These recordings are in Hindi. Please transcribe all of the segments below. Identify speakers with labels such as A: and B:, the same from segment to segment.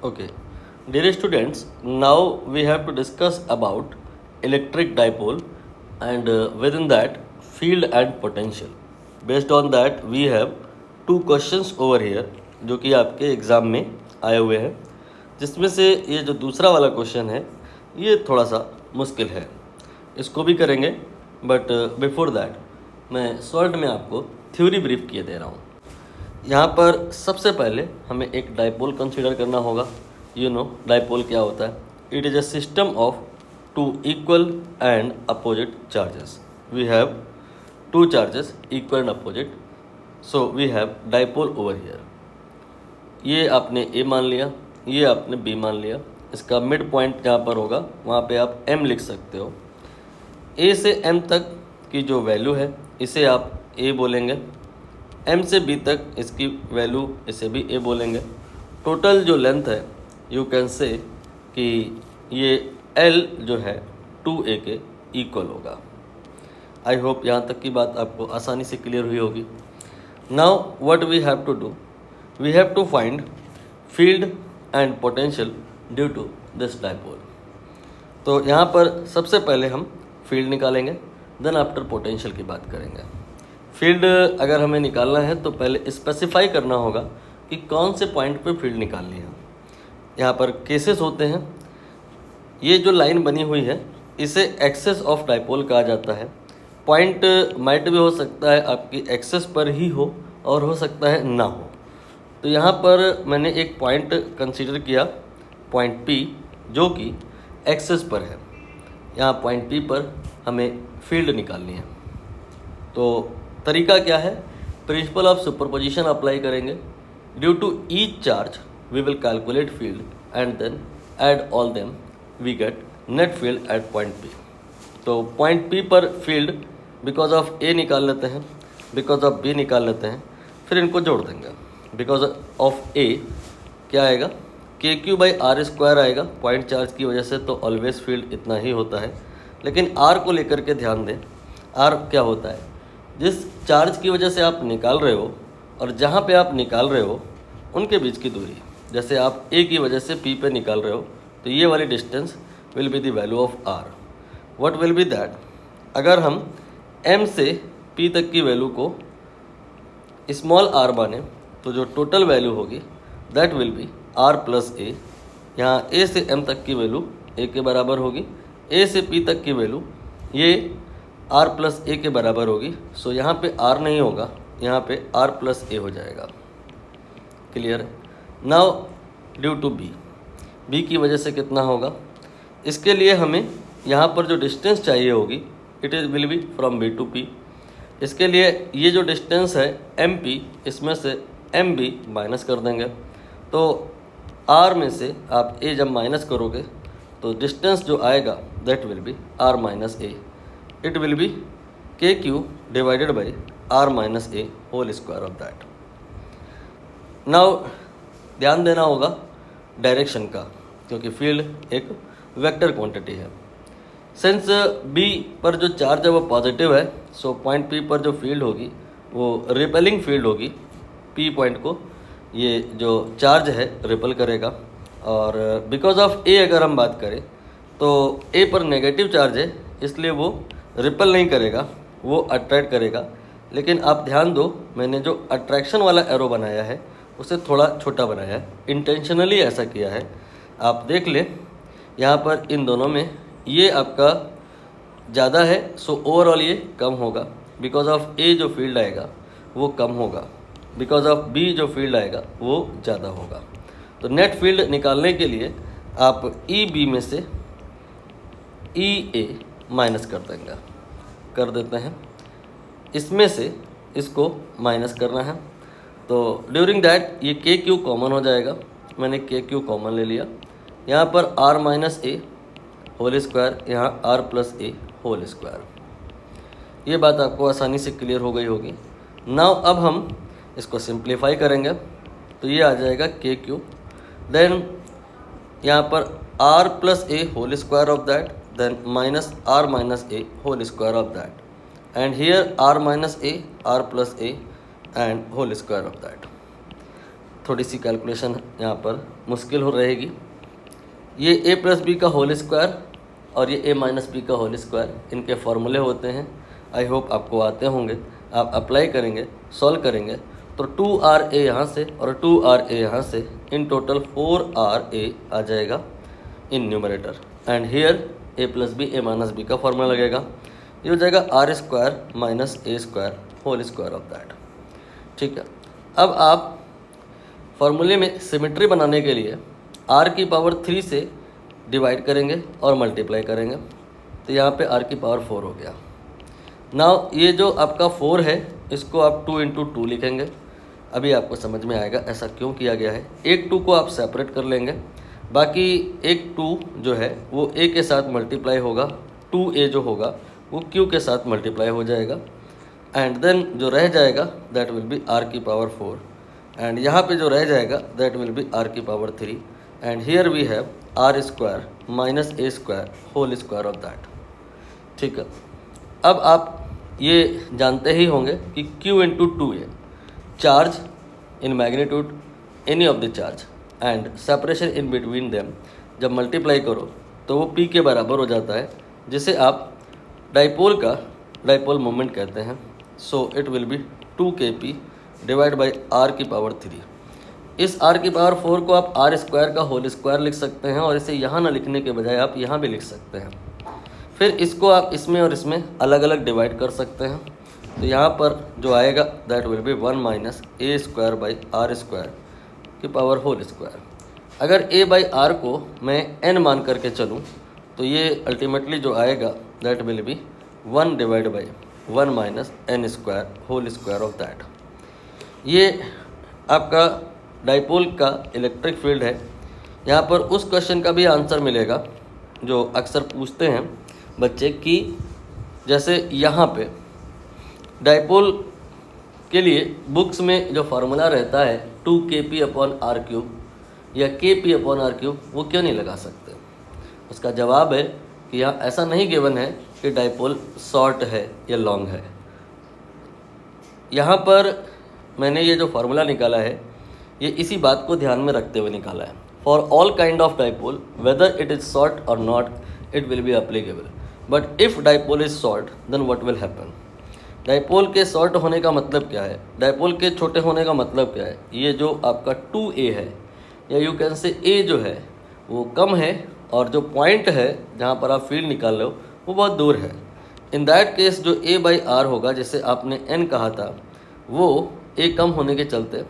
A: Okay. Dear students, now we have to discuss about electric dipole and within that field and potential. Based on that we have two questions over here जो कि आपके एग्ज़ाम में आए हुए हैं, जिसमें से ये जो दूसरा वाला क्वेश्चन है ये थोड़ा सा मुश्किल है, इसको भी करेंगे बट बिफोर दैट मैं शॉर्ट में आपको थ्योरी ब्रीफ किए दे रहा हूँ। यहाँ पर सबसे पहले हमें एक डाइपोल कंसीडर करना होगा। डाइपोल क्या होता है? It is a system of two equal and opposite charges. We have two charges equal and opposite, so we have dipole over here. ये आपने ए मान लिया, ये आपने बी मान लिया। इसका मिड पॉइंट जहाँ पर होगा वहाँ पे आप एम लिख सकते हो। ए से एम तक की जो वैल्यू है इसे आप ए बोलेंगे, एम से बी तक इसकी वैल्यू इसे भी ए बोलेंगे। टोटल जो लेंथ है यू कैन से कि ये एल जो है 2a के इक्वल होगा। आई होप यहाँ तक की बात आपको आसानी से क्लियर हुई होगी। Now what we have to do, we have to find field and potential due to this dipole. तो यहाँ पर सबसे पहले हम फील्ड निकालेंगे, देन आफ्टर पोटेंशियल की बात करेंगे। फील्ड अगर हमें निकालना है तो पहले स्पेसिफाई करना होगा कि कौन से पॉइंट पे फील्ड निकालनी है। यहाँ पर केसेस होते हैं। ये जो लाइन बनी हुई है इसे एक्सेस ऑफ डाइपोल कहा जाता है। पॉइंट माइट भी हो सकता है आपकी एक्सेस पर ही हो और हो सकता है ना हो। तो यहाँ पर मैंने एक पॉइंट कंसीडर किया, पॉइंट P, जो कि एक्सेस पर है। यहाँ पॉइंट P पर हमें फील्ड निकालनी है। तो तरीका क्या है? प्रिंसिपल ऑफ सुपरपोजिशन अप्लाई करेंगे। Due to each charge we will calculate field and then add all them, we get net field at point P। तो पॉइंट P पर फील्ड बिकॉज ऑफ A निकाल लेते हैं, बिकॉज ऑफ B निकाल लेते हैं, फिर इनको जोड़ देंगे। बिकॉज ऑफ A क्या आएगा? KQ/R² आएगा पॉइंट चार्ज की वजह से, तो ऑलवेज फील्ड इतना ही होता है। लेकिन R को लेकर के ध्यान दें, R क्या होता है? जिस चार्ज की वजह से आप निकाल रहे हो और जहाँ पे आप निकाल रहे हो उनके बीच की दूरी। जैसे आप A की वजह से P पे निकाल रहे हो तो ये वाली distance will be the value of R। What will be that? अगर हम M से P तक की वैल्यू को स्मॉल r माने तो जो टोटल वैल्यू होगी that will be R plus A। यहाँ A से M तक की वैल्यू A के बराबर होगी, A से P तक की वैल्यू ये R प्लस A के बराबर होगी। सो यहाँ पे R नहीं होगा, यहाँ पे R प्लस A हो जाएगा। क्लियर है? नाउ ड्यू टू B की वजह से कितना होगा? इसके लिए हमें यहाँ पर जो डिस्टेंस चाहिए होगी it is will be from B to P। इसके लिए ये जो डिस्टेंस है MP, इसमें से MB माइनस कर देंगे। तो R में से आप A जब माइनस करोगे तो डिस्टेंस जो आएगा that will be R minus A। It will be KQ divided by R minus A whole square of that. Now ध्यान देना होगा डायरेक्शन का, क्योंकि फील्ड एक वेक्टर क्वांटिटी है। सिंस B पर जो चार्ज है वो पॉजिटिव है, सो पॉइंट P पर जो फील्ड होगी वो रिपेलिंग फील्ड होगी। P पॉइंट को ये जो चार्ज है रिपेल करेगा। और बिकॉज ऑफ A अगर हम बात करें तो A पर नेगेटिव चार्ज है, इसलिए वो रिपेल नहीं करेगा, वो अट्रैक्ट करेगा। लेकिन आप ध्यान दो, मैंने जो अट्रैक्शन वाला एरो बनाया है उसे थोड़ा छोटा बनाया है, इंटेंशनली ऐसा किया है। आप देख ले यहाँ पर इन दोनों में ये आपका ज़्यादा है, सो ओवरऑल ये कम होगा। बिकॉज ऑफ A जो फील्ड आएगा वो कम होगा, बिकॉज ऑफ B जो फील्ड आएगा वो ज़्यादा होगा। तो नेट फील्ड निकालने के लिए आप EB में से EA माइनस कर देते हैं। इसमें से इसको माइनस करना है, तो ड्यूरिंग दैट ये KQ कॉमन हो जाएगा। मैंने KQ कॉमन ले लिया। यहाँ पर R minus A whole square, यहाँ R plus A whole square. ये बात आपको आसानी से क्लियर हो गई होगी। नाउ अब हम इसको सिंप्लीफाई करेंगे तो ये आ जाएगा KQ, देन यहाँ पर R plus A whole square of that, then minus R minus A whole square of that, and here R minus A, R plus A and whole square of that. थोड़ी सी कैलकुलेशन यहाँ पर मुश्किल हो रहेगी। ये a प्लस बी का होल स्क्वायर और ये a माइनस बी का होल स्क्वायर, इनके फॉर्मूले होते हैं। आई होप आपको आते होंगे। आप अप्लाई करेंगे, सॉल्व करेंगे तो 2RA यहाँ से और 2RA यहाँ से, इन टोटल 4RA आ जाएगा in numerator. And here a plus B a minus B का फॉर्मूला लगेगा। ये हो जाएगा R square minus A square whole square of that. ठीक है, अब आप फॉर्मूले में सिमेट्री बनाने के लिए r की पावर 3 से डिवाइड करेंगे और मल्टीप्लाई करेंगे, तो यहाँ पे r की पावर 4 हो गया। नाउ ये जो आपका 4 है इसको आप 2 इंटू 2 लिखेंगे। अभी आपको समझ में आएगा ऐसा क्यों किया गया है। एक 2 को आप सेपरेट कर लेंगे, बाकी एक 2 जो है वो a के साथ मल्टीप्लाई होगा, 2a जो होगा वो q के साथ मल्टीप्लाई हो जाएगा। एंड देन जो रह जाएगा दैट विल बी r की पावर 4, एंड यहाँ पे जो रह जाएगा दैट विल बी r की power 3। And here we have r square minus A square whole square of that. ठीक है, अब आप ये जानते ही होंगे कि q into 2a, charge in magnitude any of the charge and separation in between them, जब मल्टीप्लाई करो तो वो p के बराबर हो जाता है, जिसे आप डाइपोल का डाइपोल मोमेंट कहते हैं। सो it will B 2kp divide by r की पावर 3। इस r की पावर 4 को आप r स्क्वायर का होल स्क्वायर लिख सकते हैं, और इसे यहाँ ना लिखने के बजाय आप यहाँ भी लिख सकते हैं। फिर इसको आप इसमें और इसमें अलग अलग डिवाइड कर सकते हैं, तो यहाँ पर जो आएगा that will be 1 minus A square by are square की पावर होल स्क्वायर। अगर a बाई आर को मैं n मान करके चलूँ तो ये अल्टीमेटली जो आएगा that will be 1 divide by 1 minus n square whole square of that. ये आपका डाइपोल का इलेक्ट्रिक फील्ड है। यहाँ पर उस क्वेश्चन का भी आंसर मिलेगा जो अक्सर पूछते हैं बच्चे कि जैसे यहाँ पे डाइपोल के लिए बुक्स में जो फार्मूला रहता है 2kp अपॉन आर क्यूब या kp अपॉन आर क्यूब, वो क्यों नहीं लगा सकते? उसका जवाब है कि यहाँ ऐसा नहीं गिवन है कि डाइपोल शॉर्ट है या लॉन्ग है। यहाँ पर मैंने ये जो फार्मूला निकाला है ये इसी बात को ध्यान में रखते हुए निकाला है। For all kind of dipole whether it is short और not, it will be applicable. But if dipole is short then what will happen? Dipole के शॉर्ट होने का मतलब क्या है, डाइपोल के छोटे होने का मतलब क्या है? ये जो आपका 2a है या यू कैन से a जो है वो कम है, और जो पॉइंट है जहाँ पर आप फील्ड निकाल रहे हो वो बहुत दूर है। इन दैट केस जो a बाई आर होगा, जैसे आपने n कहा था, वो a कम होने के चलते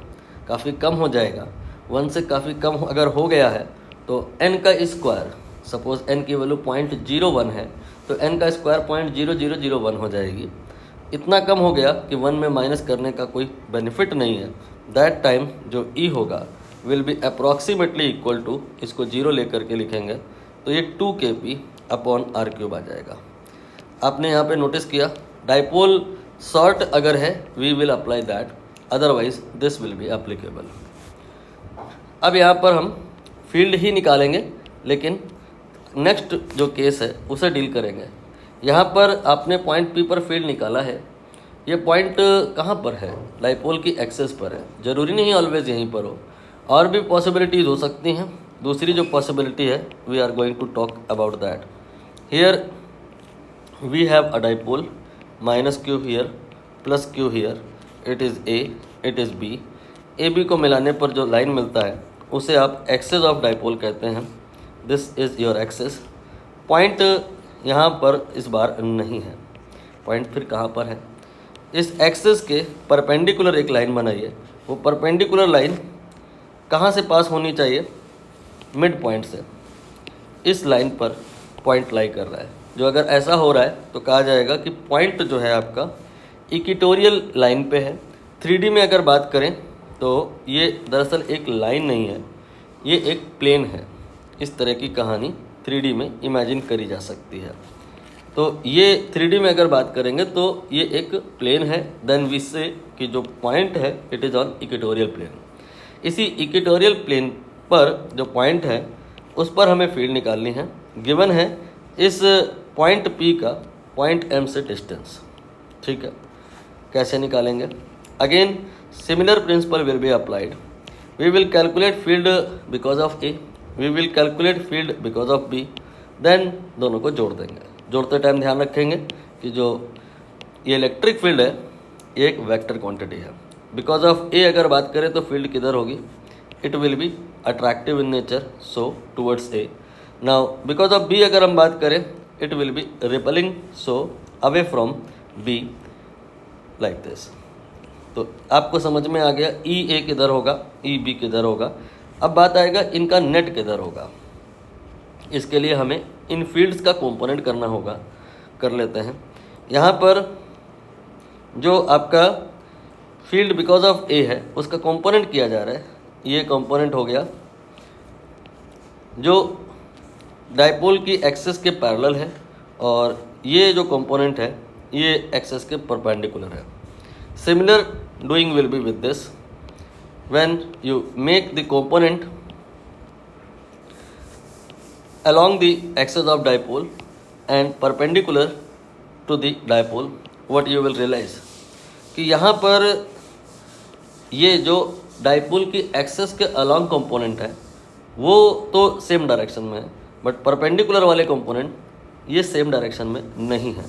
A: काफ़ी कम हो जाएगा। 1 से काफ़ी कम अगर हो गया है तो n का स्क्वायर, सपोज n की वैल्यू 0.01 है तो n का स्क्वायर 0.0001 हो जाएगी। इतना कम हो गया कि 1 में माइनस करने का कोई बेनिफिट नहीं है। दैट टाइम जो e होगा will be approximately equal to, इसको 0 लेकर के लिखेंगे तो ये 2kp अपॉन आर क्यूब आ जाएगा। आपने यहाँ पे नोटिस किया डाइपोल शॉर्ट अगर है we will apply that, otherwise this will be applicable. अब यहाँ पर हम फील्ड ही निकालेंगे, लेकिन नेक्स्ट जो केस है उसे डील करेंगे। यहाँ पर आपने पॉइंट P पर फील्ड निकाला है। ये पॉइंट कहाँ पर है? डाइपोल की एक्सेस पर है। ज़रूरी नहीं ऑलवेज यहीं पर हो, और भी पॉसिबिलिटीज़ हो सकती हैं। दूसरी जो पॉसिबिलिटी है we are going to talk about that. Here we have a dipole, minus q here plus q here, it is a, it is b। A B को मिलाने पर जो लाइन मिलता है उसे आप एक्सेस ऑफ डाइपोल कहते हैं। This is your axis. Point यहाँ पर इस बार नहीं है। पॉइंट फिर कहाँ पर है? इस एक्सेस के परपेंडिकुलर एक लाइन बनाइए। वो परपेंडिकुलर लाइन कहाँ से पास होनी चाहिए? मिड पॉइंट से। इस लाइन पर पॉइंट लाई कर रहा है। जो अगर ऐसा हो रहा है तो कहा जाएगा कि पॉइंट जो है आपका इक्वेटोरियल लाइन पे है। 3D में अगर बात करें तो ये दरअसल एक लाइन नहीं है, ये एक प्लेन है। इस तरह की कहानी 3D में इमेजिन करी जा सकती है। तो ये 3D में अगर बात करेंगे तो ये एक प्लेन है। देन वी से कि जो पॉइंट है it is on equatorial plane. इसी इक्वेटोरियल प्लेन पर जो पॉइंट है उस पर हमें फील्ड निकालनी है। गिवन है इस पॉइंट P का पॉइंट M से डिस्टेंस। ठीक है, कैसे निकालेंगे? Again similar principle will be applied. We will calculate field because of A, we will calculate field because of B, then दोनों को जोड़ देंगे। जोड़ते टाइम ध्यान रखेंगे कि जो ये इलेक्ट्रिक फील्ड है ये एक वेक्टर क्वांटिटी है। बिकॉज ऑफ ए अगर बात करें तो फील्ड किधर होगी, it will be attractive in nature, so towards A. Now because of B अगर हम बात करें, it will be repelling, so away from B, like this. तो आपको समझ में आ गया ई ए किधर होगा, ई बी किधर होगा। अब बात आएगा इनका नेट किधर होगा। इसके लिए हमें इन फील्ड्स का कंपोनेंट करना होगा, कर लेते हैं। यहाँ पर जो आपका फील्ड बिकॉज ऑफ ए है उसका कंपोनेंट किया जा रहा है, ये कंपोनेंट हो गया जो डाइपोल की एक्सिस के पैरेलल है, और ये जो कंपोनेंट है ये एक्सिस के परपेंडिकुलर है। Similar doing will be with this, when you make the component along the axis of dipole and perpendicular to the dipole, what you will realize कि यहाँ पर ये जो डाइपोल की एक्सिस के अलॉन्ग कंपोनेंट है वो तो सेम डायरेक्शन में है, बट परपेंडिकुलर वाले कंपोनेंट ये सेम डायरेक्शन में नहीं है।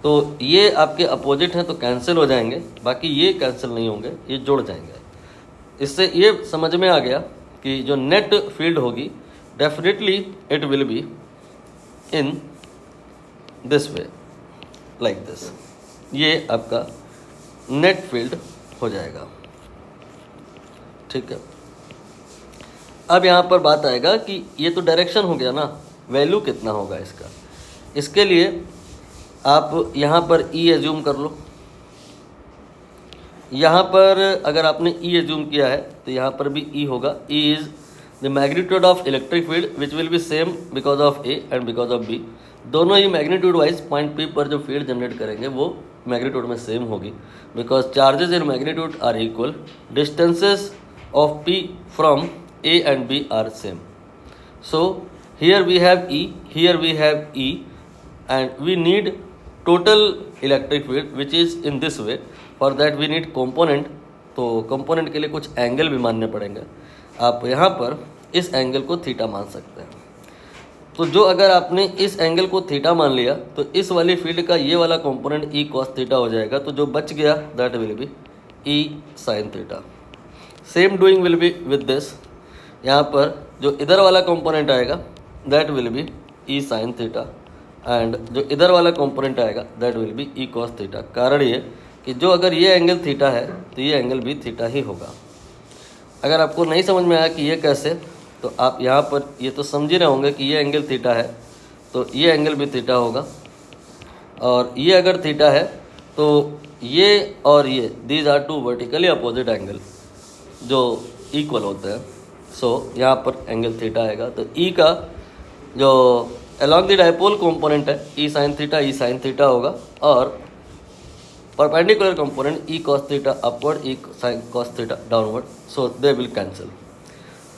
A: तो ये आपके अपोजिट हैं तो कैंसिल हो जाएंगे, बाकी ये कैंसिल नहीं होंगे, ये जुड़ जाएंगे। इससे ये समझ में आ गया कि जो नेट फील्ड होगी definitely it will be in this way, like this. ये आपका नेट फील्ड हो जाएगा, ठीक है। अब यहाँ पर बात आएगा कि ये तो डायरेक्शन हो गया ना, वैल्यू कितना होगा इसका। इसके लिए आप यहाँ पर ई एज्यूम कर लो। यहाँ पर अगर आपने ई एज्यूम किया है तो यहाँ पर भी ई होगा। E is the magnitude of electric field which will be same because of A and because of B. दोनों ही मैग्नीट्यूड वाइज पॉइंट पी पर जो फील्ड जनरेट करेंगे वो मैग्नीट्यूड में सेम होगी, because charges in magnitude are equal, distances of P from A and B are same. So here we have E, here we have E, and we need total electric field which is in this way. For that we need component, तो कंपोनेंट के लिए कुछ एंगल भी मानने पड़ेंगे। आप यहाँ पर इस एंगल को थीटा मान सकते हैं। तो जो अगर आपने इस एंगल को थीटा मान लिया तो इस वाली फील्ड का ये वाला कंपोनेंट ई कॉस थीटा हो जाएगा। तो जो बच गया that will be E sine theta. Same doing will be with this. यहाँ पर जो इधर वाला कंपोनेंट आएगा that will be E sine theta, and जो इधर वाला कंपोनेंट आएगा that will be E cos theta. कारण ये कि जो अगर ये एंगल थीटा है तो ये एंगल भी थीटा ही होगा। अगर आपको नहीं समझ में आया कि ये कैसे, तो आप यहाँ पर ये तो समझ ही रहे होंगे कि ये एंगल थीटा है तो ये एंगल भी थीटा होगा, और ये अगर थीटा है तो ये और ये these are two vertically opposite angle जो इक्वल होते हैं। सो यहाँ पर एंगल थीटा आएगा। तो ई का जो अलॉन्ग द डाइपोल कंपोनेंट है ई साइन थीटा होगा, और perpendicular component E cos theta upward, E sine cos theta downward, so they will cancel.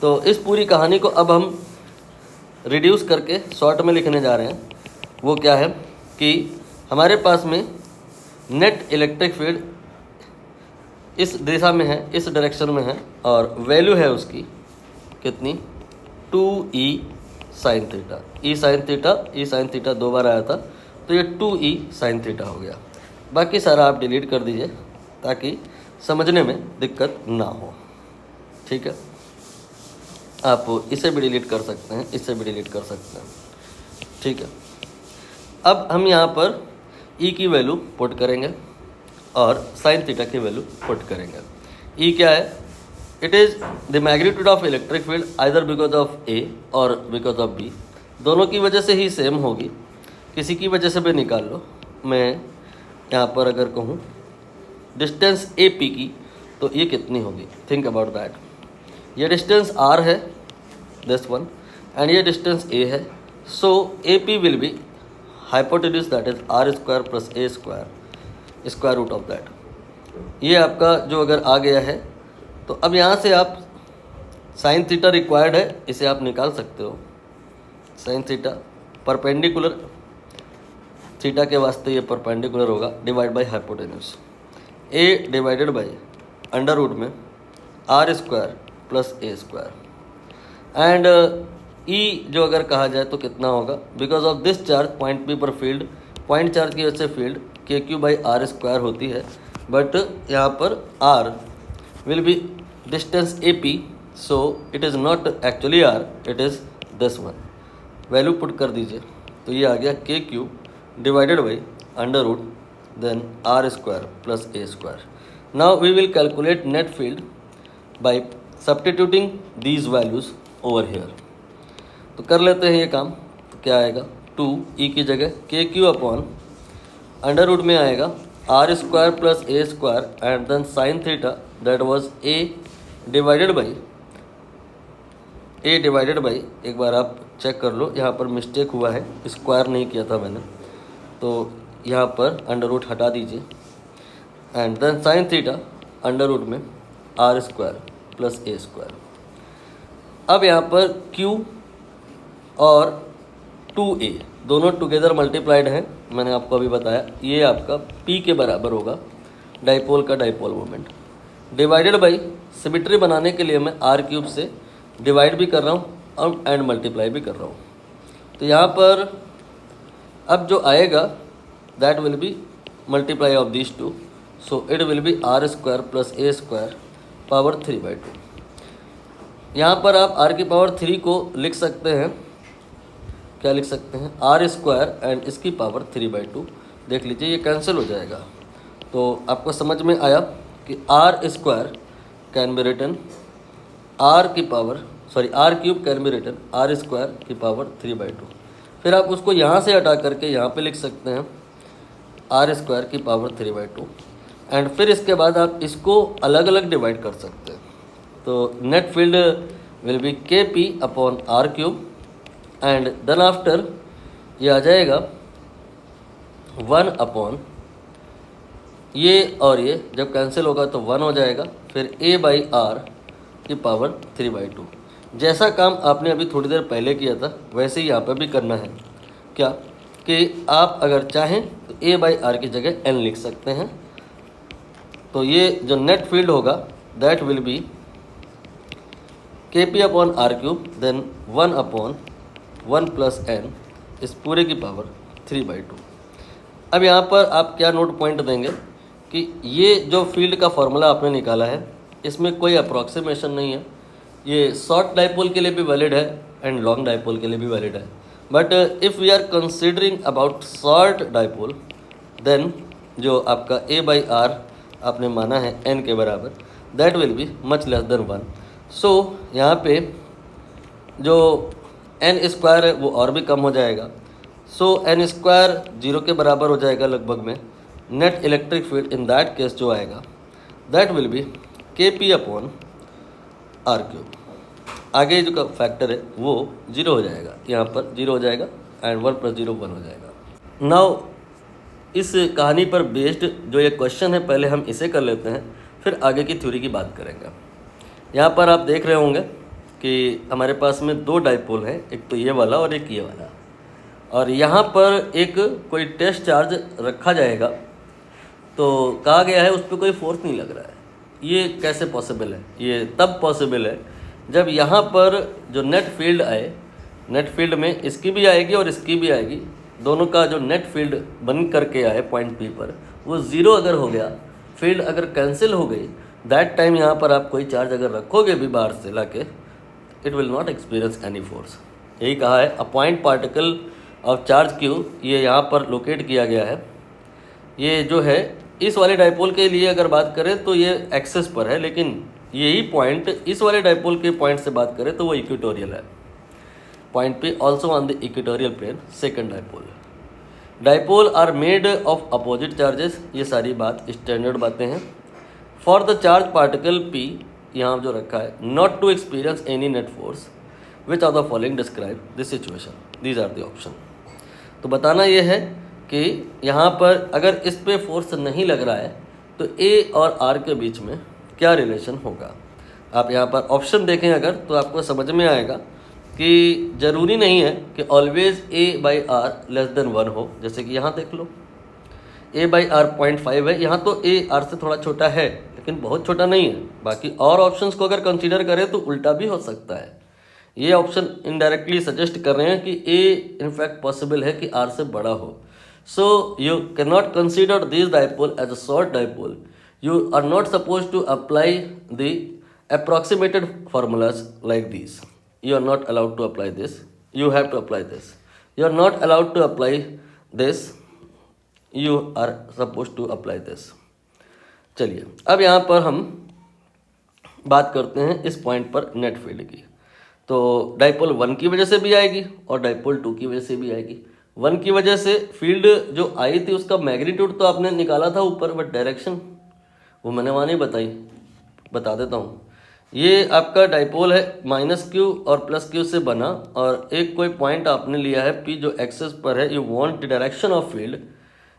A: तो इस पूरी कहानी को अब हम रिड्यूस करके शॉर्ट में लिखने जा रहे हैं। वो क्या है कि हमारे पास में नेट इलेक्ट्रिक फील्ड इस दिशा में है, इस डायरेक्शन में है, और वैल्यू है उसकी कितनी, 2e साइन थीटा। ई साइन थीटा 2 बार आया था तो ये 2e साइन थीटा हो गया। बाकी सारा आप डिलीट कर दीजिए ताकि समझने में दिक्कत ना हो, ठीक है। आप इसे भी डिलीट कर सकते हैं, इसे भी डिलीट कर सकते हैं, ठीक है। अब हम यहाँ पर ई की वैल्यू पुट करेंगे और साइन थीटा की वैल्यू पुट करेंगे। ई क्या है, it is the magnitude of electric field either because of A और बिकॉज ऑफ बी। दोनों की वजह से ही सेम होगी, किसी की वजह से भी निकाल लो। मैं यहाँ पर अगर कहूँ डिस्टेंस ए पी की तो ये कितनी होगी, थिंक अबाउट दैट। ये डिस्टेंस आर है दिस वन, एंड ये डिस्टेंस ए है। So A P will be hypotenuse that is R square plus A square, square root of that. ये आपका जो अगर आ गया है तो अब यहाँ से आप साइन थीटा रिक्वायर्ड है, इसे आप निकाल सकते हो। साइन थीटा परपेंडिकुलर, थीटा के वास्ते ये परपेंडिकुलर होगा, divide by hypotenuse. A divided by under root में R square plus A square. And E जो अगर कहा जाए तो कितना होगा, because of this charge point P पर फील्ड, पॉइंट चार्ज की वजह से फील्ड के क्यू बाई आर स्क्वायर होती है, बट यहाँ पर r will be distance A P, so it is not actually r, it is this one. Value put कर दीजिए तो ये आ गया k q divided by under root then r square plus A square. Now we will calculate net field by substituting these values over here. तो कर लेते हैं ये काम। तो क्या आएगा, 2 ई की जगह के क्यू अपॉन अंडर रूट में आएगा r square plus A square and then sine theta that was a divided by एक बार आप चेक कर लो, यहाँ पर मिस्टेक हुआ है, स्क्वायर नहीं किया था मैंने, तो यहाँ पर अंडर रूट हटा दीजिए and then sine theta under root में आर स्क्वायर प्लस ए स्क्वायर। अब यहाँ पर Q और 2A दोनों टुगेदर मल्टीप्लाइड हैं, मैंने आपको अभी बताया, ये आपका P के बराबर होगा, डाइपोल का dipole moment, divided by symmetry बनाने के लिए मैं आर क्यूब से डिवाइड भी कर रहा हूँ और एंड मल्टीप्लाई भी कर रहा हूँ। तो यहाँ पर अब जो आएगा that will be multiply of this two, so it will be r square plus A square power 3/2। यहाँ पर आप r की पावर 3 को लिख सकते हैं, क्या लिख सकते हैं, आर स्क्वायर एंड इसकी पावर 3/2। देख लीजिए ये कैंसिल हो जाएगा, तो आपको समझ में आया कि r square can be written r cube can be written r square की पावर 3/2। फिर आप उसको यहाँ से हटा करके यहाँ पे लिख सकते हैं आर स्क्वायर की पावर 3/2 एंड फिर इसके बाद आप इसको अलग अलग डिवाइड कर सकते हैं। तो net field will be k p upon r cube and then after ये आ जाएगा 1 अपॉन ये और ये जब कैंसिल होगा तो 1 हो जाएगा, फिर a बाई आर की पावर 3/2। जैसा काम आपने अभी थोड़ी देर पहले किया था वैसे ही यहाँ पर भी करना है। क्या कि आप अगर चाहें तो a बाई आर की जगह n लिख सकते हैं। तो ये जो नेट फील्ड होगा that will be k p upon r cube then 1 upon 1 plus n इस पूरे की पावर 3/2। अब यहाँ पर आप क्या नोट पॉइंट देंगे कि ये जो फील्ड का फॉर्मूला आपने निकाला है इसमें कोई अप्रॉक्सीमेशन नहीं है, ये शॉर्ट डाइपोल के लिए भी वैलिड है एंड लॉन्ग डाइपोल के लिए भी वैलिड है, but if we are considering about short dipole then जो आपका a बाई आर आपने माना है n के बराबर that will be much less than 1। सो यहाँ पे जो n स्क्वायर है वो और भी कम हो जाएगा, सो n स्क्वायर 0 के बराबर हो जाएगा लगभग में। Net electric field in that case जो आएगा that will be k p upon r cube. आगे जो का फैक्टर है वो 0 हो जाएगा, यहाँ पर 0 हो जाएगा एंड 1 + 0 1 हो जाएगा। नाउ इस कहानी पर बेस्ड जो ये क्वेश्चन है पहले हम इसे कर लेते हैं, फिर आगे की थ्योरी की बात करेंगे। यहाँ पर आप देख रहे होंगे कि हमारे पास में 2 डाइपोल हैं, एक तो ये वाला और एक ये वाला, और यहाँ पर एक कोई टेस्ट चार्ज रखा जाएगा, तो कहा गया है उस पर कोई फोर्स नहीं लग रहा है। ये कैसे पॉसिबल है? ये तब पॉसिबल है जब यहाँ पर जो नेट फील्ड आए, नेट फील्ड में इसकी भी आएगी और इसकी भी आएगी, दोनों का जो नेट फील्ड बन करके आए पॉइंट पी पर वो 0 अगर हो गया, फील्ड अगर कैंसिल हो गई, दैट टाइम यहाँ पर आप कोई चार्ज अगर रखोगे भी बाहर से लाके, it will not experience any force. यही कहा है a point particle of charge Q, ये यहाँ पर लोकेट किया गया है। ये जो है इस वाले डाइपोल के लिए अगर बात करें तो ये एक्सेस पर है, लेकिन यही पॉइंट इस वाले डाइपोल के पॉइंट से बात करें तो वो इक्वेटोरियल है। पॉइंट पे also on the equatorial plane, second dipole. Dipole are made of opposite charges, ये सारी बात स्टैंडर्ड बातें हैं। For the charge particle P यहाँ जो रखा है, not to experience any net force which are the following describe this situation, these are the option. तो बताना ये है कि यहाँ पर अगर इस पे फोर्स नहीं लग रहा है तो A और R के बीच में क्या रिलेशन होगा। आप यहाँ पर ऑप्शन देखें अगर तो आपको समझ में आएगा कि ज़रूरी नहीं है कि always A by r less than 1 हो। जैसे कि यहाँ देख लो A बाई आर 0.5 है, यहाँ तो A R से थोड़ा छोटा है लेकिन बहुत छोटा नहीं है। बाकी और ऑप्शंस को अगर कंसीडर करें तो उल्टा भी हो सकता है। ये ऑप्शन इनडायरेक्टली सजेस्ट कर रहे हैं कि ए इनफैक्ट पॉसिबल है कि आर से बड़ा हो। So you can not consider this dipole as a short dipole. You are not suppose to apply the approximated formulas like these. You are not allowed to apply this. You have to apply this. You are not allowed to apply this. You are supposed to apply this. चलिए अब यहाँ पर हम बात करते हैं इस पॉइंट पर नेट फील्ड की। तो डाइपोल 1 की वजह से भी आएगी और डाइपोल 2 की वजह से भी आएगी। 1 की वजह से फील्ड जो आई थी उसका मैग्नीट्यूड तो आपने निकाला था ऊपर, बट डायरेक्शन वो मैंने वहाँ नहीं बताई, बता देता हूँ। ये आपका डाइपोल है -q और +q से बना, और एक कोई पॉइंट आपने लिया है P जो एक्सेस पर है। You want the direction of field.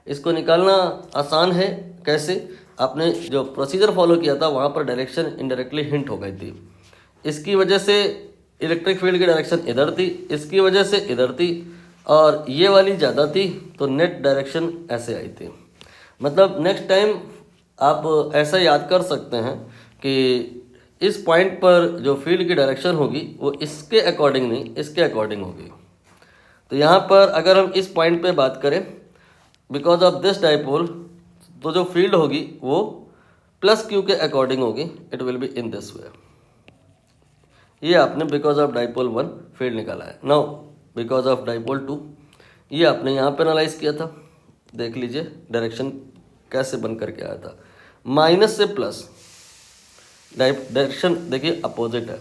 A: इसको निकालना आसान है। कैसे? आपने जो प्रोसीजर फॉलो किया था वहाँ पर डायरेक्शन इनडायरेक्टली हिंट हो गई थी। इसकी वजह से इलेक्ट्रिक फील्ड की डायरेक्शन इधर थी, इसकी वजह से इधर थी, और ये वाली ज़्यादा थी तो नेट डायरेक्शन ऐसे आई थी। मतलब नेक्स्ट टाइम आप ऐसा याद कर सकते हैं कि इस पॉइंट पर जो फील्ड की डायरेक्शन होगी वो इसके अकॉर्डिंग नहीं, इसके अकॉर्डिंग होगी। तो यहाँ पर अगर हम इस पॉइंट पे बात करें, बिकॉज ऑफ दिस डाइपोल, तो जो फील्ड होगी वो +q के अकॉर्डिंग होगी। It will be in this वे। ये आपने बिकॉज ऑफ डाइपोल 1 फील्ड निकाला है। नाउ बिकॉज ऑफ डाइपोल 2 ये आपने यहाँ पे एनालाइज किया था। देख लीजिए डायरेक्शन कैसे बन करके आया था। माइनस से प्लस डायरेक्शन देखिए अपोजिट है।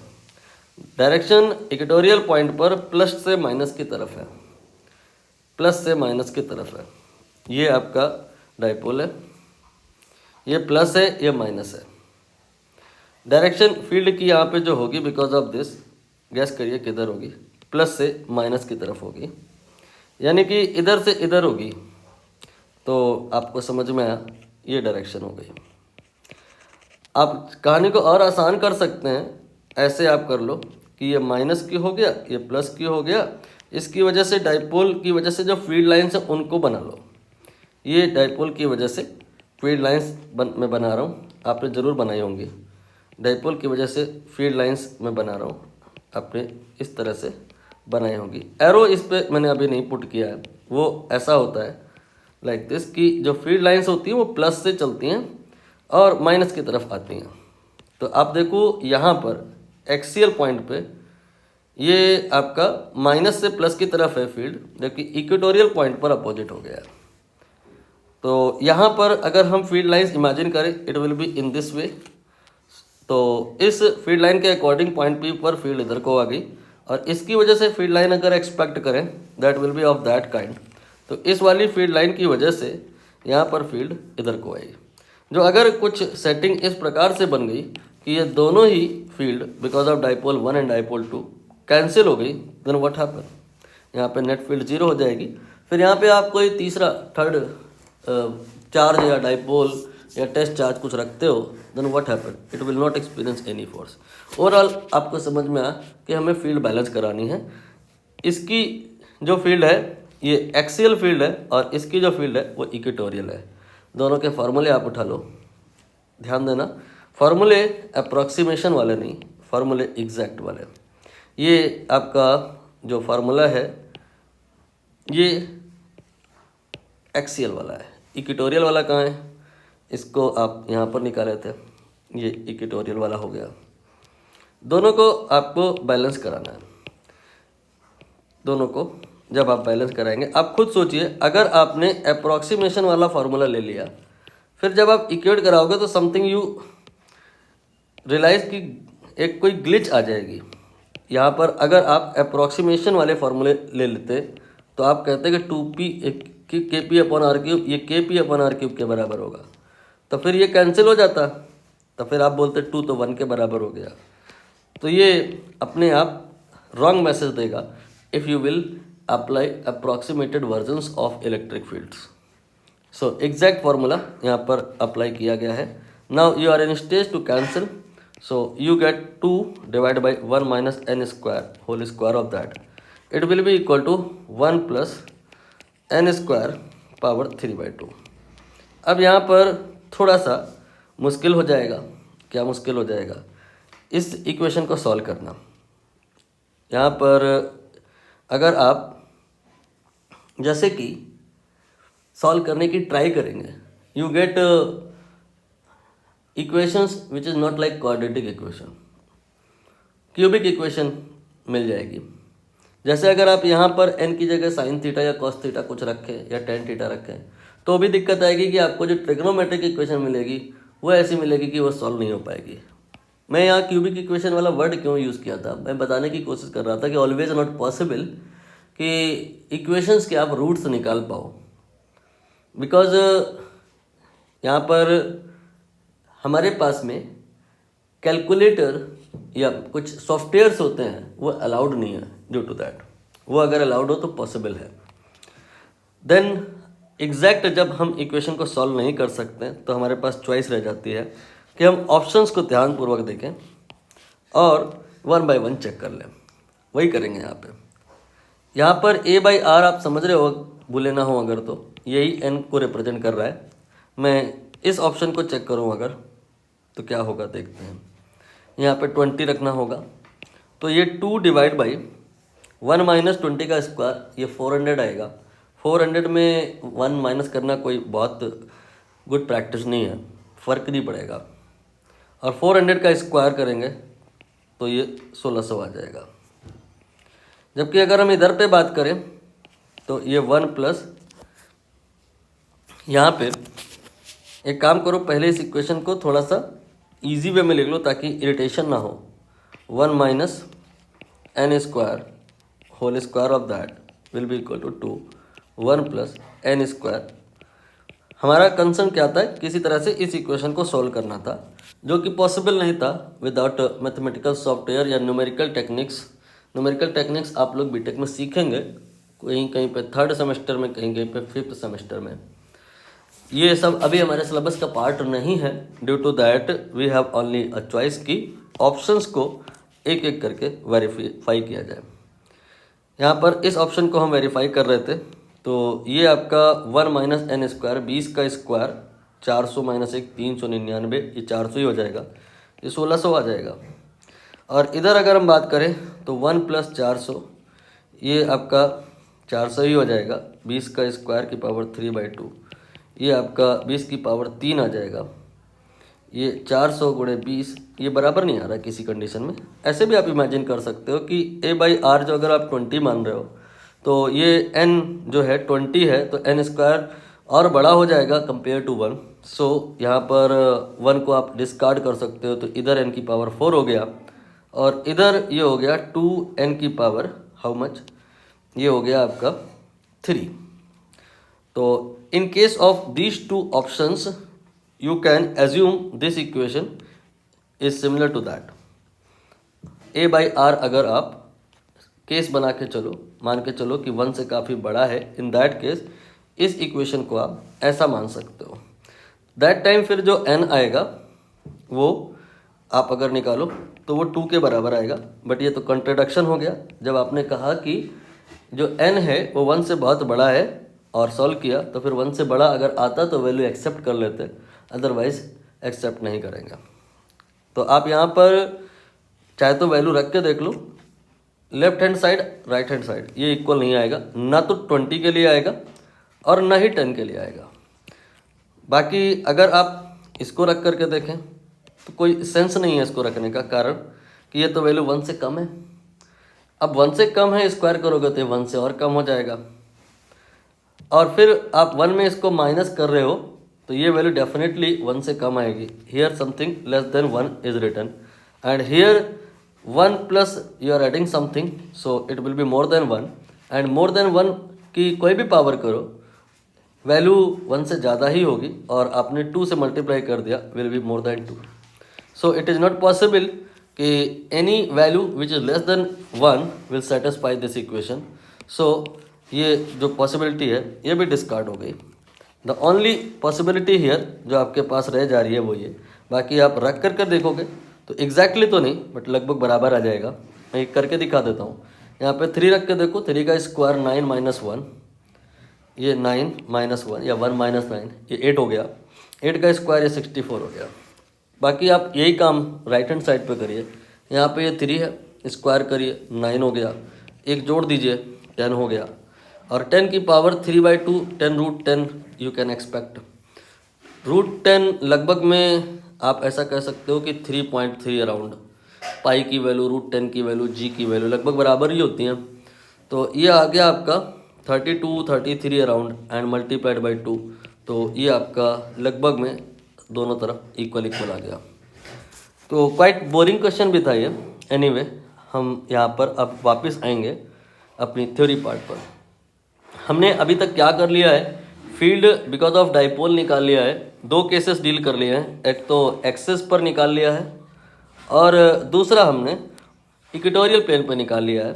A: डायरेक्शन इक्वेटोरियल पॉइंट पर प्लस से माइनस की तरफ है, प्लस से माइनस की तरफ है। ये आपका डाइपोल है, ये प्लस है, ये माइनस है। डायरेक्शन फील्ड की यहाँ पे जो होगी बिकॉज ऑफ दिस, गैस करिए किधर होगी, प्लस से माइनस की तरफ होगी, यानी कि इधर से इधर होगी। तो आपको समझ में आया, ये डायरेक्शन हो गई। आप कहानी को और आसान कर सकते हैं, ऐसे आप कर लो कि ये -q हो गया, ये +q हो गया। इसकी वजह से डाइपोल की वजह से जो फील्ड लाइन्स हैं उनको बना लो। ये डाइपोल की वजह से फील्ड लाइन्स मैं बना रहा हूँ, आपने ज़रूर बनाई होंगी। डाइपोल की वजह से फील्ड लाइन्स मैं बना रहा हूँ, आपने इस तरह से बनाई होंगी। एरो इस पर मैंने अभी नहीं पुट किया है, वो ऐसा होता है लाइक दिस कि जो फील्ड लाइन्स होती हैं वो प्लस से चलती हैं और माइनस की तरफ आती हैं। तो आप देखो यहाँ पर एक्सियल पॉइंट पे ये आपका माइनस से प्लस की तरफ है फील्ड, जबकि इक्वेटोरियल पॉइंट पर अपोजिट हो गया है। तो यहाँ पर अगर हम फील्ड लाइन्स इमेजिन करें, it will be in this वे। तो इस फील्ड लाइन के अकॉर्डिंग पॉइंट पी पर फील्ड इधर को आ गई, और इसकी वजह से फील्ड लाइन अगर एक्सपेक्ट करें that will B of that kind. तो इस वाली फील्ड लाइन की वजह से यहाँ पर फील्ड इधर को आई। जो अगर कुछ सेटिंग इस प्रकार से बन गई कि ये दोनों ही field because of dipole 1 and dipole 2 cancel हो गई, देन व्हाट हैपन, यहाँ पे नेट फील्ड 0 हो जाएगी। फिर यहाँ पे आप कोई तीसरा थर्ड चार्ज या डाइपोल या टेस्ट चार्ज कुछ रखते हो, then what happen, it will not experience any force. Overall आपको समझ में आया कि हमें फील्ड बैलेंस करानी है। इसकी जो फील्ड है ये एक्सियल फील्ड है और इसकी जो फील्ड है वो इक्वेटोरियल है। दोनों के फार्मूले आप उठा लो, ध्यान देना, फार्मूले अप्रॉक्सीमेशन वाले नहीं, फार्मूले एग्जैक्ट वाले। ये आपका जो फार्मूला है ये एक्सियल वाला है, इक्वेटोरियल वाला कहाँ है, इसको आप यहाँ पर निकाले थे, ये इक्वेटोरियल वाला हो गया। दोनों को आपको बैलेंस कराना है। दोनों को जब आप बैलेंस कराएंगे, आप खुद सोचिए, अगर आपने अप्रॉक्सीमेशन वाला फार्मूला ले लिया, फिर जब आप इक्वेट कराओगे तो समथिंग यू रियलाइज कि एक कोई ग्लिच आ जाएगी। यहाँ पर अगर आप अप्रॉक्सीमेशन वाले फार्मूले ले लेते तो आप कहते कि 2p kp/r3, ये kp/r3 के बराबर होगा, तो फिर ये कैंसिल हो जाता, तो फिर आप बोलते 2 तो 1 के बराबर हो गया। तो ये अपने आप रॉन्ग मैसेज देगा if you will apply approximated versions of electric fields. So exact formula यहाँ पर अप्लाई किया गया है। Now you are in stage to cancel, so you get 2 divided by 1 minus n square whole square of that, it will be equal to 1 plus n square power 3/2। अब यहाँ पर थोड़ा सा मुश्किल हो जाएगा। क्या मुश्किल हो जाएगा? इस इक्वेशन को सॉल्व करना। यहाँ पर अगर आप जैसे कि सॉल्व करने की ट्राई करेंगे, you get equations which is not like quadratic equation, cubic equation मिल जाएगी। जैसे अगर आप यहाँ पर n की जगह साइन थीटा या कॉस थीटा कुछ रखें या टेन थीटा रखें तो भी दिक्कत आएगी कि आपको जो ट्रिग्नोमेट्रिक इक्वेशन मिलेगी वो ऐसी मिलेगी कि वो सॉल्व नहीं हो पाएगी। मैं यहाँ क्यूबिक इक्वेशन वाला वर्ड क्यों यूज़ किया था, मैं बताने की कोशिश कर रहा था कि ऑलवेज नॉट पॉसिबल कि इक्वेशंस के आप रूट्स निकाल पाओ, बिकॉज यहाँ पर हमारे पास में कैलकुलेटर या कुछ सॉफ्टवेयर्स होते हैं वो अलाउड नहीं है। ड्यू टू दैट, वो अगर अलाउड हो तो पॉसिबल है। देन एग्जैक्ट जब हम इक्वेशन को सॉल्व नहीं कर सकते तो हमारे पास चॉइस रह जाती है कि हम ऑप्शंस को ध्यानपूर्वक देखें और वन बाय वन चेक कर लें। वही करेंगे यहाँ पर a/r आप समझ रहे हो, भूले ना हो अगर, तो यही n को रिप्रेजेंट कर रहा है। मैं इस ऑप्शन को चेक करूँ अगर तो क्या होगा देखते हैं। यहाँ पे 20 रखना होगा तो ये 2 डिवाइड बाई 1 माइनस 20 का स्क्वायर, ये 400 आएगा। 400 में 1 माइनस करना कोई बहुत गुड प्रैक्टिस नहीं है, फ़र्क नहीं पड़ेगा। और 400 का स्क्वायर करेंगे तो ये 1600 आ जाएगा। जबकि अगर हम इधर पे बात करें तो ये 1 प्लस, यहाँ पे एक काम करो, पहले इस इक्वेशन को थोड़ा सा इजी वे में लिख लो ताकि इरिटेशन ना हो। 1 minus n square whole square of that will be equal to 1 plus n square. हमारा कंसर्न क्या था, किसी तरह से इस इक्वेशन को सॉल्व करना था, जो कि पॉसिबल नहीं था विदाउट मैथमेटिकल सॉफ्टवेयर या न्यूमेरिकल टेक्निक्स। न्यूमेरिकल टेक्निक्स आप लोग बीटेक में सीखेंगे, कहीं कहीं पे 3rd सेमेस्टर में, कहीं कहीं पे 5th सेमेस्टर में। ये सब अभी हमारे सिलेबस का पार्ट नहीं है। Due to that we have only a choice की ऑप्शंस को एक एक करके वेरीफाई किया जाए। यहाँ पर इस ऑप्शन को हम वेरीफाई कर रहे थे तो ये आपका 1 माइनस n स्क्वायर, 20 का स्क्वायर 400 माइनस 1 399, ये 400 ही हो जाएगा, ये 1600 आ जाएगा। और इधर अगर हम बात करें तो 1 प्लस 400, ये आपका 400 ही हो जाएगा। 20 का स्क्वायर की पावर 3/2, ये आपका 20 की पावर 3 आ जाएगा। ये 400 गुणे 20, ये बराबर नहीं आ रहा किसी कंडीशन में। ऐसे भी आप इमेजिन कर सकते हो कि a/r जो अगर आप 20 मान रहे हो तो ये n जो है 20 है तो n स्क्वायर और बड़ा हो जाएगा कंपेयर टू 1। सो यहाँ पर 1 को आप डिस्कार्ड कर सकते हो, तो इधर n की पावर 4 हो गया और इधर ये हो गया 2n की पावर हाउ मच, ये हो गया आपका 3। तो in case of these two options you can assume this equation is similar to that। a/r अगर आप केस बना के चलो, मान के चलो कि 1 से काफ़ी बड़ा है, इन दैट केस इस इक्वेशन को आप ऐसा मान सकते हो। दैट टाइम फिर जो n आएगा वो आप अगर निकालो तो वो 2 के बराबर आएगा। बट ये तो कंट्राडिक्शन हो गया, जब आपने कहा कि जो n है वो 1 से बहुत बड़ा है और सॉल्व किया तो फिर 1 से बड़ा अगर आता तो वैल्यू एक्सेप्ट कर लेते, अदरवाइज एक्सेप्ट नहीं करेंगे। तो आप यहाँ पर चाहे तो वैल्यू रख के देख लो, left hand side right hand side ये इक्वल नहीं आएगा, ना तो 20 के लिए आएगा और ना ही 10 के लिए आएगा। बाकी अगर आप इसको रख करके देखें तो कोई सेंस नहीं है इसको रखने का, कारण कि ये तो वैल्यू 1 से कम है। अब 1 से कम है, स्क्वायर करोगे तो 1 से और कम हो जाएगा, और फिर आप 1 में इसको माइनस कर रहे हो तो ये वैल्यू डेफिनेटली 1 से कम आएगी। Here something less than 1 is written and here 1 plus you are adding something, so it will be more than 1 and more than 1 की कोई भी पावर करो वैल्यू 1 से ज़्यादा ही होगी, और आपने 2 से मल्टीप्लाई कर दिया will be more than 2। So it is not possible कि any value which is less than 1 will satisfy this equation. So ये जो पॉसिबिलिटी है ये भी डिस्कार्ड हो गई। द ओनली पॉसिबिलिटी हियर जो आपके पास रह जा रही है वो ये, बाकी आप रख कर देखोगे तो एग्जैक्टली तो नहीं बट लगभग बराबर आ जाएगा। मैं एक करके दिखा देता हूँ। यहाँ पे 3 रख के देखो, 3 का स्क्वायर 9 माइनस 1, ये 9 माइनस 1 या 1 माइनस 9 ये 8 हो गया। 8 का स्क्वायर ये 64 हो गया। बाकी आप यही काम राइट हैंड साइड पे करिए। यहाँ पे ये 3 है, स्क्वायर करिए 9 हो गया, एक जोड़ दीजिए 10 हो गया, और 10 की पावर 3/2 10√10 यू कैन एक्सपेक्ट। √10 लगभग में आप ऐसा कह सकते हो कि 3.3 अराउंड। पाई की वैल्यू, √10 की वैल्यू, जी की वैल्यू लगभग बराबर ही होती हैं। तो ये आ गया आपका 32-33 अराउंड एंड मल्टीप्लाइड बाई 2, तो ये आपका लगभग में दोनों तरफ इक्वल इक्वल आ गया। तो क्वाइट बोरिंग क्वेश्चन भी था ये। एनीवे हम यहाँ पर अब वापस आएंगे अपनी थ्योरी पार्ट पर। हमने अभी तक क्या कर लिया है, फील्ड बिकॉज ऑफ डाइपोल निकाल लिया है, 2 केसेस डील कर लिए हैं, एक तो एक्सिस पर निकाल लिया है और दूसरा हमने इक्वेटोरियल प्लेन पर निकाल लिया है।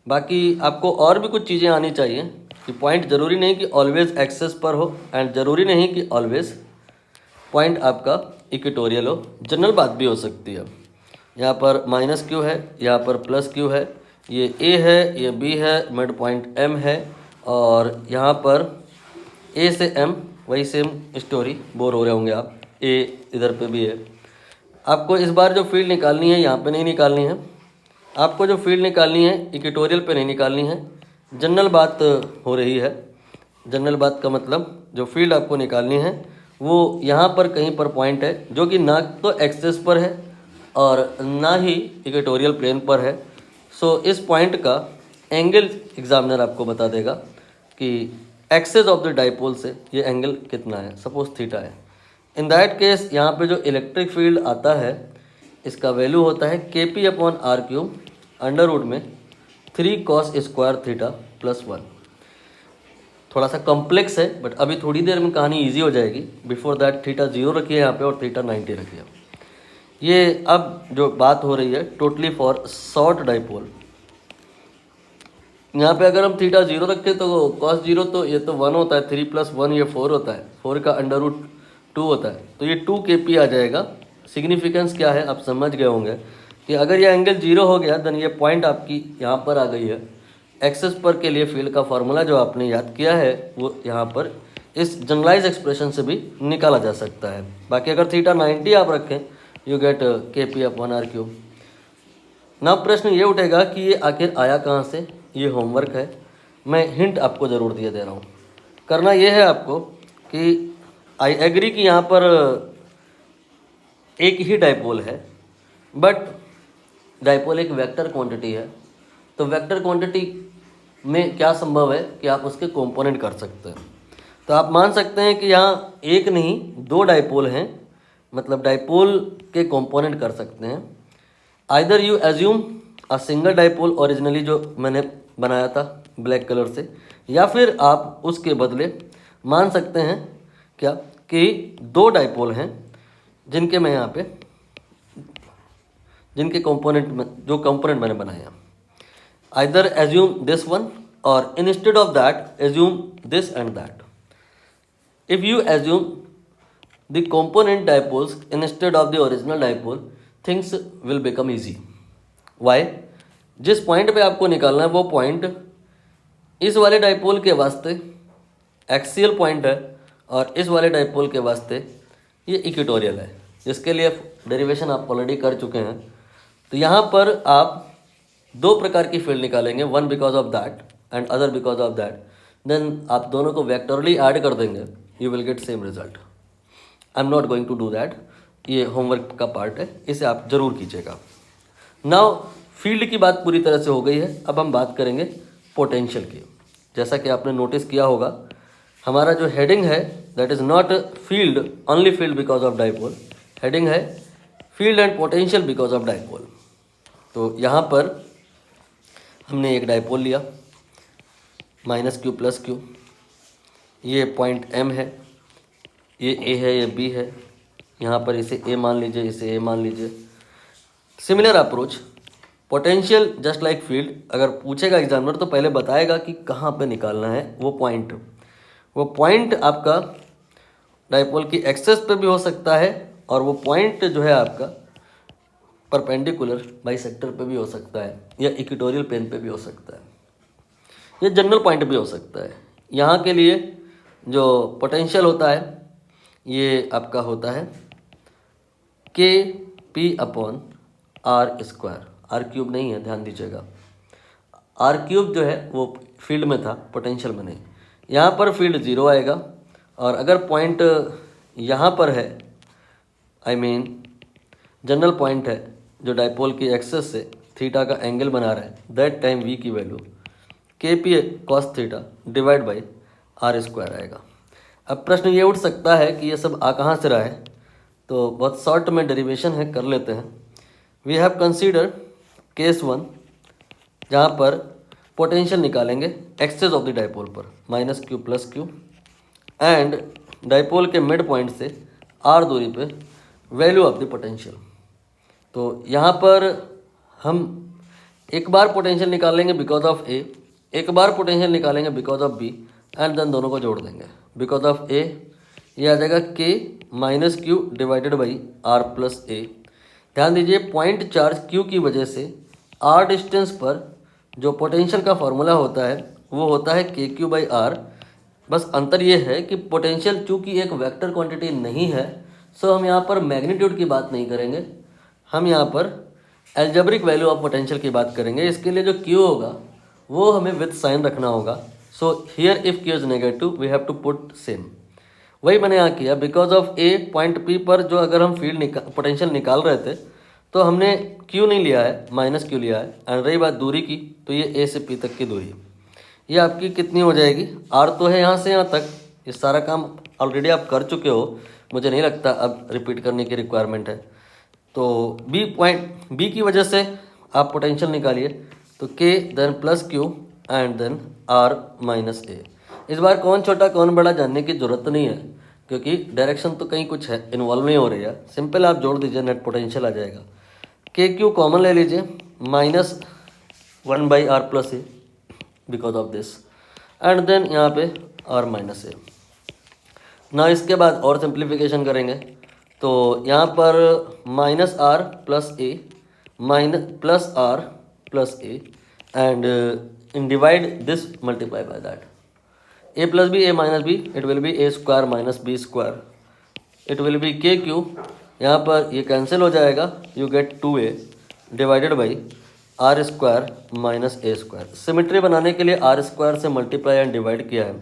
A: बाकी आपको और भी कुछ चीज़ें आनी चाहिए कि पॉइंट ज़रूरी नहीं कि ऑलवेज एक्सिस पर हो एंड ज़रूरी नहीं कि ऑलवेज पॉइंट आपका इक्वेटोरियल हो, जनरल बात भी हो सकती है। यहाँ पर -q है, यहाँ पर +q है, ये a है, ये b है, मिड पॉइंट m है, और यहाँ पर a से m वही सेम स्टोरी, बोर हो रहे होंगे आप, a इधर पे भी है। आपको इस बार जो फील्ड निकालनी है यहाँ पे नहीं निकालनी है, आपको जो फील्ड निकालनी है इक्वेटोरियल पे नहीं निकालनी है, जनरल बात हो रही है। जनरल बात का मतलब जो फील्ड आपको निकालनी है वो यहाँ पर कहीं पर पॉइंट है जो कि ना तो एक्सिस पर है और ना ही इक्वेटोरियल प्लेन पर है। सो इस पॉइंट का एंगल एग्जामिनर आपको बता देगा कि एक्सिस ऑफ द डाइपोल से ये एंगल कितना है, सपोज थीटा है। इन दैट केस यहाँ पे जो इलेक्ट्रिक फील्ड आता है इसका वैल्यू होता है kp/r³ अंडर रूट में 3 cos स्क्वायर थीटा +1। थोड़ा सा कॉम्प्लेक्स है बट अभी थोड़ी देर में कहानी इजी हो जाएगी। बिफोर दैट थीटा 0 रखिए यहाँ पे और थीटा 90 रखिए। ये अब जो बात हो रही है टोटली फॉर शॉर्ट डाइपोल। यहाँ पे अगर हम थीटा 0 रखें तो cos 0 तो ये तो 1 होता है, 3 + 1 ये 4 होता है, 4 का अंडर रूट 2 होता है, तो ये 2 kp आ जाएगा। सिग्निफिकेंस क्या है आप समझ गए होंगे कि अगर ये एंगल 0 हो गया देन ये पॉइंट आपकी यहाँ पर आ गई है। एक्सिस पर के लिए फील्ड का फार्मूला जो आपने याद किया है वो यहाँ पर इस जनरलाइज एक्सप्रेशन से भी निकाला जा सकता है। बाकी अगर थीटा 90 आप रखें यू गेट kp/r³। ना प्रश्न ये उठेगा कि ये आखिर आया कहाँ से, ये होमवर्क है, मैं हिंट आपको ज़रूर दिए दे रहा हूँ। करना ये है आपको कि आई एग्री कि यहाँ पर एक ही डाइपोल है बट डाइपोल एक वेक्टर क्वांटिटी है, तो वेक्टर क्वांटिटी में क्या संभव है कि आप उसके कंपोनेंट कर सकते हैं। तो आप मान सकते हैं कि यहाँ एक नहीं 2 डाइपोल हैं, मतलब डाइपोल के कंपोनेंट कर सकते हैं। Either you assume a single dipole originally जो मैंने बनाया था ब्लैक कलर से, या फिर आप उसके बदले मान सकते हैं क्या कि 2 डाइपोल हैं जिनके मैं यहाँ पे जिनके कंपोनेंट में जो कंपोनेंट मैंने बनाया। आइदर एज्यूम दिस वन और instead of that assume this and that. If you assume the component dipoles instead of the original dipole things will become easy. Why? जिस पॉइंट पे आपको निकालना है वो पॉइंट इस वाले डाइपोल के वास्ते एक्सियल पॉइंट है और इस वाले डाइपोल के वास्ते ये इक्वेटोरियल है, जिसके लिए डेरिवेशन आप ऑलरेडी कर चुके हैं। तो यहाँ पर आप 2 प्रकार की फील्ड निकालेंगे, one because of that and other because of that, then आप दोनों को वेक्टरली ऐड कर देंगे, you will get same result. I am not going to do that, ये होमवर्क का पार्ट है, इसे आप जरूर कीजिएगा। नाउ फील्ड की बात पूरी तरह से हो गई है, अब हम बात करेंगे पोटेंशियल की। जैसा कि आपने नोटिस किया होगा हमारा जो हेडिंग है that is not field only field because of dipole, heading है field and potential because of dipole. तो यहाँ पर हमने एक डाइपोल लिया -q + q, ये पॉइंट M है, ये A है, ये B है, यहाँ पर इसे A मान लीजिए, इसे A मान लीजिए। Similar approach, potential just like field, अगर पूछेगा एग्जामिनर तो पहले बताएगा कि कहाँ पे निकालना है वो पॉइंट। वो पॉइंट आपका डाइपोल की एक्सेस पे भी हो सकता है और वो पॉइंट जो है आपका परपेंडिकुलर बाइसेक्टर पे भी हो सकता है या इक्वेटोरियल प्लेन पे भी हो सकता है, ये जनरल पॉइंट भी हो सकता है। यहाँ के लिए जो पोटेंशियल होता है ये आपका होता है k p upon r square, r cube नहीं है, ध्यान दीजिएगा। आर क्यूब जो है वो फील्ड में था, पोटेंशियल में नहीं। यहाँ पर फील्ड 0 आएगा, और अगर पॉइंट यहाँ पर है, आई मीन जनरल पॉइंट है जो डाइपोल की एक्सेस से थीटा का एंगल बना रहा है, दैट टाइम वी की value k p cos theta divide by are square आएगा। अब प्रश्न ये उठ सकता है कि ये सब आ कहाँ से रहा है, तो बहुत शॉर्ट में डेरिवेशन है, कर लेते हैं। वी हैव कंसीडर केस 1 जहाँ पर पोटेंशियल निकालेंगे एक्सेस ऑफ द डाइपोल पर, minus Q plus q, and dipole के मिड पॉइंट से आर दूरी पे वैल्यू ऑफ द पोटेंशियल। तो यहाँ पर हम एक बार पोटेंशियल निकालेंगे बिकॉज ऑफ ए, एक बार पोटेंशियल निकालेंगे because of B, and then दोनों को जोड़ देंगे। बिकॉज ऑफ ए ये आ जाएगा K minus q divided by are plus A. ध्यान दीजिए पॉइंट चार्ज क्यू की वजह से आर डिस्टेंस पर जो पोटेंशियल का फॉर्मूला होता है वो होता है के क्यू बाई आर। बस अंतर ये है कि पोटेंशियल चूँकि एक वेक्टर क्वांटिटी नहीं है, सो हम यहाँ पर मैग्नीट्यूड की बात नहीं करेंगे, हम यहाँ पर एल्जेब्रिक वैल्यू ऑफ पोटेंशियल की बात करेंगे। इसके लिए जो क्यू होगा वो हमें विथ साइन रखना होगा। So here if q is negative we have to put same, वही मैंने यहाँ किया। Because of a point P पर जो अगर हम फील्ड पोटेंशियल निकाल रहे थे तो हमने क्यू नहीं लिया है, माइनस क्यू लिया है। एंड रही बात दूरी की, तो ये ए से पी तक की दूरी, ये आपकी कितनी हो जाएगी, आर तो है यहाँ से यहाँ तक। ये सारा काम ऑलरेडी आप कर चुके हो, मुझे नहीं लगता अब रिपीट करने की रिक्वायरमेंट है। तो बी पॉइंट बी की वजह से आप पोटेंशियल निकालिए, तो K then plus q and then R minus A. इस बार कौन छोटा कौन बड़ा जानने की ज़रूरत नहीं है, क्योंकि डायरेक्शन तो कहीं कुछ है इन्वॉल्व नहीं हो रही है। सिंपल आप जोड़ दीजिए, नेट पोटेंशियल आ जाएगा। के क्यू कॉमन ले लीजिए, minus 1 by are plus a because of this, and then यहाँ पे आर माइनस ए। ना इसके बाद और सिंप्लीफिकेशन करेंगे, तो यहाँ पर minus r plus a minus plus r plus a, and in divide this multiply by that, a plus b a minus b, it will be a square minus b square, it will be k q, यहाँ पर ये कैंसिल हो जाएगा, you get 2a divided by are square minus A square. Symmetry बनाने के लिए आर स्क्वायर से मल्टीप्लाई एंड डिवाइड किया है,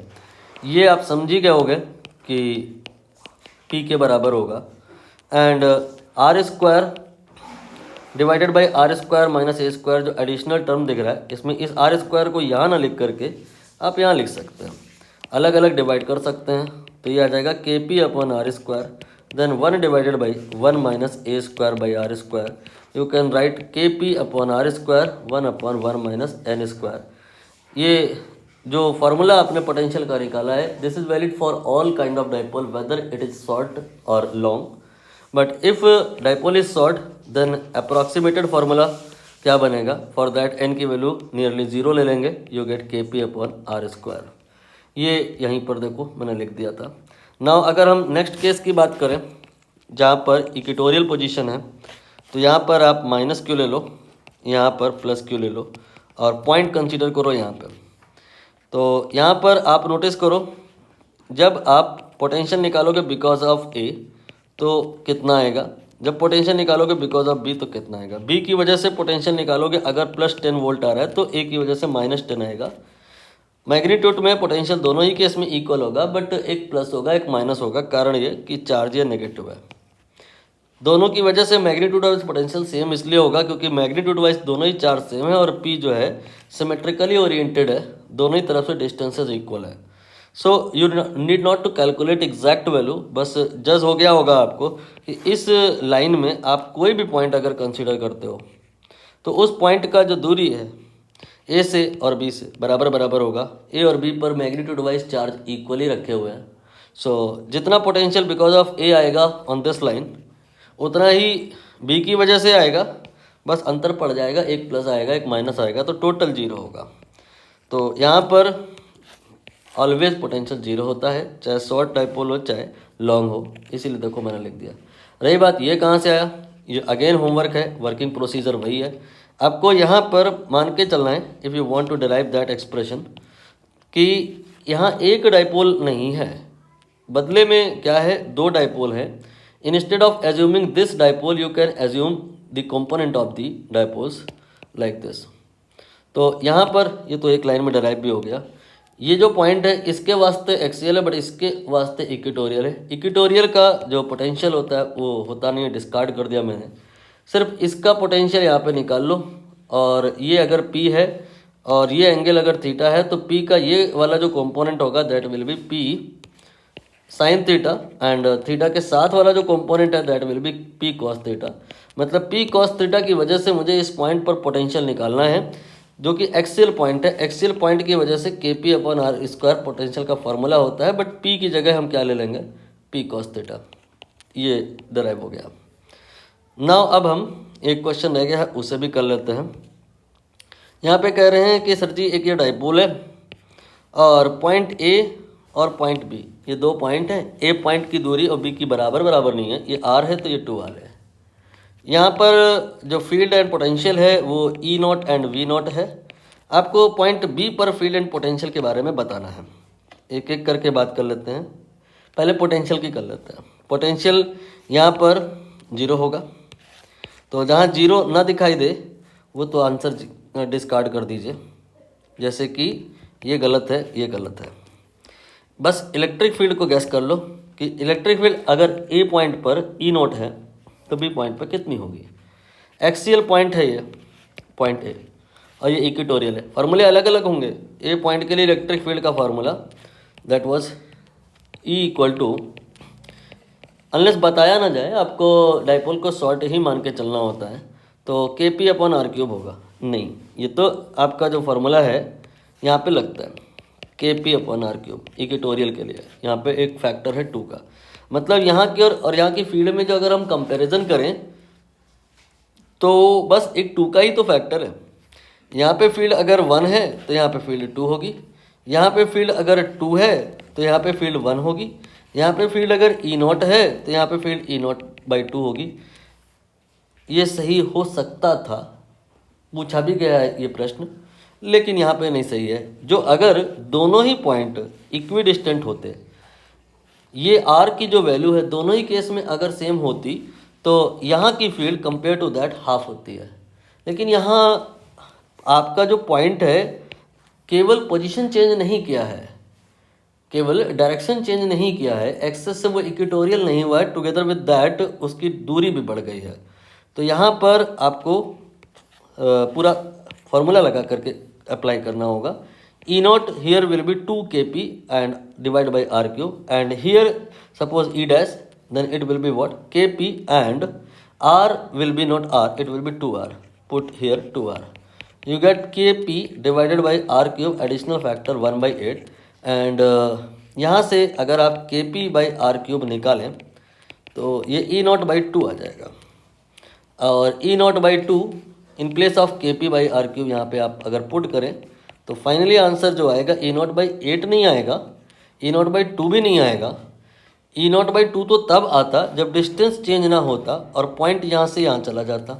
A: ये आप समझ ही गए होंगे कि p के बराबर होगा। And r square divided by are square minus A square, जो एडिशनल टर्म दिख रहा है इसमें, इस आर स्क्वायर को यहाँ ना लिख करके आप यहाँ लिख सकते हैं, अलग अलग डिवाइड कर सकते हैं। तो ये आ जाएगा k p upon r square, then 1 divided by 1 minus A square by are square. You can write k p upon r square 1 upon 1 minus n square. ये जो फार्मूला आपने पोटेंशियल का निकाला है, this is valid for all kind of dipole whether it is short और long. But if dipole is short then approximated formula क्या बनेगा, फॉर दैट एन की वैल्यू नियरली 0 ले लेंगे, यू गेट के पी अपॉन आर स्क्वायर। ये यहीं पर देखो मैंने लिख दिया था। नाउ अगर हम नेक्स्ट केस की बात करें जहाँ पर इक्वेटोरियल पोजीशन है, तो यहाँ पर आप माइनस क्यू ले लो, यहाँ पर प्लस क्यू ले लो, और पॉइंट कंसीडर करो यहाँ पर। तो यहाँ पर आप नोटिस करो, जब आप पोटेंशियल निकालोगे बिकॉज ऑफ ए तो कितना आएगा, जब पोटेंशियल निकालोगे बिकॉज ऑफ बी तो कितना आएगा। बी की वजह से पोटेंशियल निकालोगे, अगर प्लस 10 वोल्ट आ रहा है तो ए की वजह से माइनस 10 आएगा। मैग्नीट्यूड में पोटेंशियल दोनों ही केस में इक्वल होगा, बट एक प्लस होगा एक माइनस होगा, कारण ये कि चार्ज ये नेगेटिव है। दोनों की वजह से मैग्नीट्यूड और पोटेंशियल सेम इसलिए होगा क्योंकि मैग्नीट्यूड वाइज दोनों ही चार्ज सेम है, और पी जो है सिमेट्रिकली ओरिएंटेड है, दोनों ही तरफ से डिस्टेंसेस इक्वल है। So you need not to calculate exact value, बस जज हो गया होगा आपको कि इस लाइन में आप कोई भी पॉइंट अगर कंसीडर करते हो तो उस पॉइंट का जो दूरी है ए से और बी से बराबर बराबर होगा। ए और बी पर मैग्नीट्यूड वाइज चार्ज इक्वली रखे हुए हैं। सो जितना पोटेंशियल बिकॉज ऑफ ए आएगा ऑन दिस लाइन, उतना ही बी की वजह से आएगा, बस अंतर पड़ जाएगा, एक प्लस आएगा एक माइनस आएगा, तो टोटल 0 होगा। तो यहाँ पर ऑलवेज पोटेंशियल 0 होता है, चाहे शॉर्ट डाइपोल हो चाहे लॉन्ग हो, इसीलिए देखो मैंने लिख दिया। रही बात ये कहाँ से आया, ये अगेन होमवर्क है, वर्किंग प्रोसीजर वही है। आपको यहाँ पर मान के चलना है, if you want to derive that expression, कि यहाँ एक डाइपोल नहीं है, बदले में क्या है, 2 डाइपोल है। Instead of assuming this dipole, you can assume the component of the dipoles like this. तो यहाँ पर ये तो एक लाइन में डराइव भी हो गया। ये जो पॉइंट है इसके वास्ते एक्सियल है, बट इसके वास्ते इक्वेटोरियल है। इक्वेटोरियल का जो पोटेंशियल होता है वो होता नहीं है, डिस्कार्ड कर दिया मैंने। सिर्फ इसका पोटेंशियल यहाँ पे निकाल लो, और ये अगर P है और ये एंगल अगर थीटा है तो P का ये वाला जो कंपोनेंट होगा that will B P sign theta, and theta के साथ वाला जो कंपोनेंट है that will B P cos theta. मतलब P कॉस थीटा की वजह से मुझे इस पॉइंट पर पोटेंशियल निकालना है जो कि एक्सियल पॉइंट है। एक्सियल पॉइंट की वजह से KP upon r square potential का फॉर्मूला होता है, बट P की जगह हम क्या ले लेंगे, P कॉस थीटा। ये डराइव हो गया। नाउ अब हम एक क्वेश्चन रह गया है, उसे भी कर लेते हैं। यहाँ पे कह रहे हैं कि सर जी एक ये डाइपोल है और पॉइंट A और पॉइंट B, ये दो पॉइंट हैं। A पॉइंट की दूरी और B की बराबर नहीं है, ये R है तो ये 2R है। यहाँ पर जो फील्ड एंड पोटेंशियल है वो E0 एंड V0 है। आपको पॉइंट B पर फील्ड एंड पोटेंशियल के बारे में बताना है। एक एक करके बात कर लेते हैं। पहले पोटेंशियल की कर लेते हैं। पोटेंशियल यहाँ पर 0 होगा, तो जहाँ 0 ना दिखाई दे वो तो आंसर डिस्कार्ड कर दीजिए। जैसे कि ये गलत है, ये गलत है। बस इलेक्ट्रिक फील्ड को गैस कर लो कि इलेक्ट्रिक फील्ड अगर A पॉइंट पर E0 है तो B पॉइंट पर कितनी होगी। एक्सियल पॉइंट है ये पॉइंट A और ये इक्वेटोरियल है। फार्मूले अलग अलग होंगे। A पॉइंट के लिए इलेक्ट्रिक फील्ड का formula that was E equal to, unless बताया ना जाए, आपको डाइपोल को शॉर्ट ही मान के चलना होता है, तो KP अपॉन R क्यूब होगा। नहीं, ये तो आपका जो फार्मूला है यहाँ पे लगता है KP upon R cube equatorial के लिए। यहाँ पे एक फैक्टर है 2 का। मतलब यहाँ की और यहाँ की फील्ड में जो अगर हम कंपैरिजन करें तो बस एक 2 का ही तो फैक्टर है। यहाँ पे फील्ड अगर 1 है तो यहाँ पे फील्ड 2 होगी, यहाँ पे फील्ड अगर 2 है तो यहाँ पे फील्ड 1 होगी, यहाँ पे फील्ड अगर E0 है तो यहाँ पे फील्ड E0/2 होगी। ये सही हो सकता था, पूछा भी गया है ये प्रश्न, लेकिन यहाँ पे नहीं सही है। जो अगर दोनों ही पॉइंट इक्विडिस्टेंट होते, ये R की जो वैल्यू है दोनों ही केस में अगर सेम होती तो यहाँ की field compare to that half होती है। लेकिन यहाँ आपका जो पॉइंट है केवल पोजीशन चेंज नहीं किया है, केवल डायरेक्शन चेंज नहीं किया है, एक्सेस से वो इक्वेटोरियल नहीं हुआ है, टुगेदर विद दैट उसकी दूरी भी बढ़ गई है। तो यहाँ पर आपको पूरा फॉर्मूला लगा करके अप्लाई करना होगा। E0 here will be 2 kp and divided by R cube, and here suppose E dash, then it will be what, kp, and R will be not R, it will be 2R. Put here 2R. You get kp divided by R cube additional factor 1/8, and यहाँ से अगर आप kp by R cube निकालें तो ये E0/2 आ जाएगा, और E0/2 in place of KP by R cube यहाँ पे आप अगर पुट करें तो फाइनली आंसर जो आएगा E0/8 नहीं आएगा, E0/2 भी नहीं आएगा। E0/2 तो तब आता जब डिस्टेंस चेंज ना होता और पॉइंट यहाँ से यहाँ चला जाता।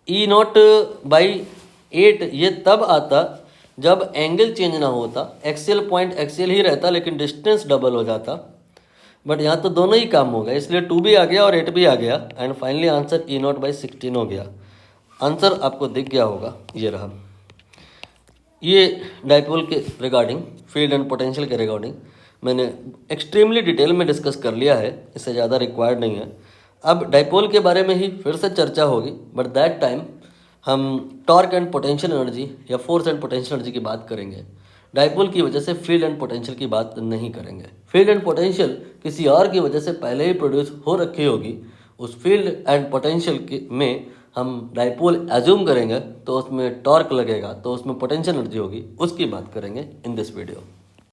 A: E0/8 ये तब आता जब एंगल चेंज ना होता, एक्सियल पॉइंट एक्सियल ही रहता लेकिन डिस्टेंस डबल हो जाता। बट यहाँ तो दोनों ही काम हो गया, इसलिए 2 भी आ गया और 8 भी आ गया, एंड फाइनली आंसर E0/16 हो गया। आंसर आपको दिख गया होगा, ये रहा। ये डाइपोल के रिगार्डिंग, फील्ड एंड पोटेंशियल के रिगार्डिंग मैंने एक्सट्रीमली डिटेल में डिस्कस कर लिया है, इससे ज़्यादा रिक्वायर्ड नहीं है। अब डाइपोल के बारे में ही फिर से चर्चा होगी, बट दैट टाइम हम टॉर्क एंड पोटेंशियल एनर्जी या फोर्स एंड पोटेंशियल एनर्जी की बात करेंगे। डाइपोल की वजह से फील्ड एंड पोटेंशियल की बात नहीं करेंगे। फील्ड एंड पोटेंशियल किसी और की वजह से पहले ही प्रोड्यूस हो रखी होगी, उस फील्ड एंड पोटेंशियल में हम डाइपोल एज्यूम करेंगे तो उसमें टॉर्क लगेगा, तो उसमें पोटेंशियल एनर्जी होगी, उसकी बात करेंगे इन दिस वीडियो।